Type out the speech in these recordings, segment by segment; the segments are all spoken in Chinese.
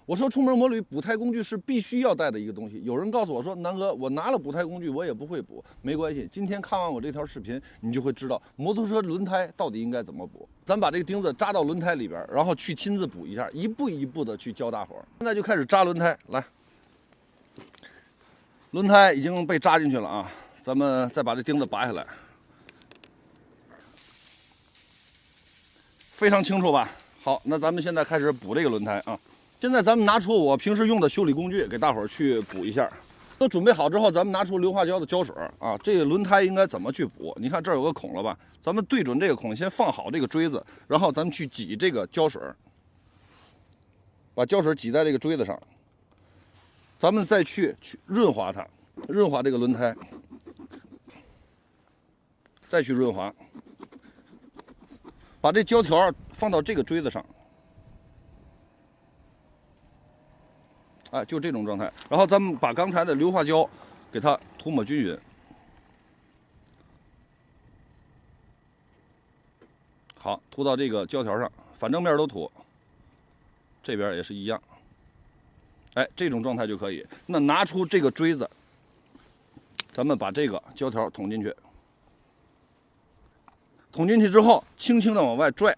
我说出门摩旅补胎工具是必须要带的一个东西。有人告诉我说，南哥，我拿了补胎工具，我也不会补。没关系，今天看完我这条视频，你就会知道摩托车轮胎到底应该怎么补。咱把这个钉子扎到轮胎里边，然后去亲自补一下，一步一步的去教大伙儿。现在就开始扎轮胎，来，轮胎已经被扎进去了啊，咱们再把这钉子拔下来，非常清楚吧？好，那咱们现在开始补这个轮胎啊。现在咱们拿出我平时用的修理工具，给大伙儿去补一下。都准备好之后，咱们拿出硫化胶的胶水啊。这个轮胎应该怎么去补？你看这儿有个孔了吧？咱们对准这个孔，先放好这个锥子，然后咱们去挤这个胶水，把胶水挤在这个锥子上。咱们再去润滑它，润滑这个轮胎，再去润滑，把这胶条放到这个锥子上。哎，就这种状态。然后咱们把刚才的硫化胶给它涂抹均匀。好，涂到这个胶条上，反正面都涂。这边也是一样。哎，这种状态就可以。那拿出这个锥子，咱们把这个胶条捅进去。捅进去之后，轻轻的往外拽。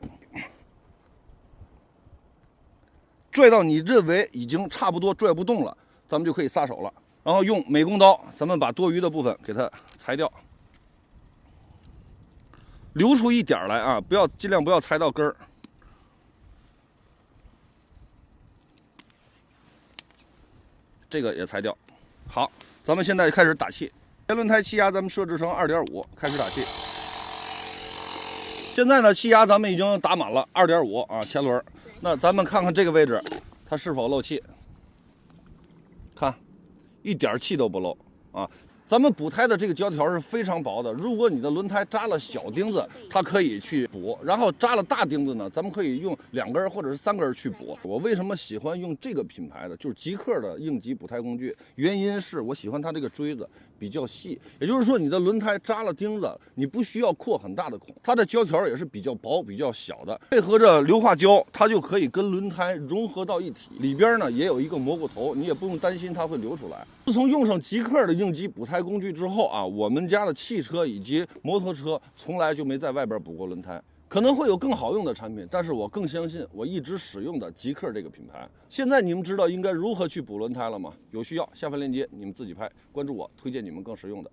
拽到你认为已经差不多拽不动了，咱们就可以撒手了。然后用美工刀，咱们把多余的部分给它裁掉，留出一点来啊，尽量不要裁到根儿。这个也裁掉。好，咱们现在开始打气。前轮胎气压咱们设置成2.5，开始打气。现在呢，气压咱们已经打满了2.5啊，前轮。那咱们看看这个位置，它是否漏气？看，一点气都不漏啊！咱们补胎的这个胶条是非常薄的，如果你的轮胎扎了小钉子，它可以去补；然后扎了大钉子呢，咱们可以用2根或者是3根去补。我为什么喜欢用这个品牌的，就是极客的应急补胎工具？原因是我喜欢它这个锥子比较细，也就是说你的轮胎扎了钉子，你不需要扩很大的孔，它的胶条也是比较薄、比较小的，配合着硫化胶，它就可以跟轮胎融合到一体。里边呢也有一个蘑菇头，你也不用担心它会流出来。自从用上极客的应急补胎工具之后啊，我们家的汽车以及摩托车从来就没在外边补过轮胎。可能会有更好用的产品，但是我更相信我一直使用的极客这个品牌。现在你们知道应该如何去补轮胎了吗？有需要下方链接你们自己拍，关注我，推荐你们更实用的。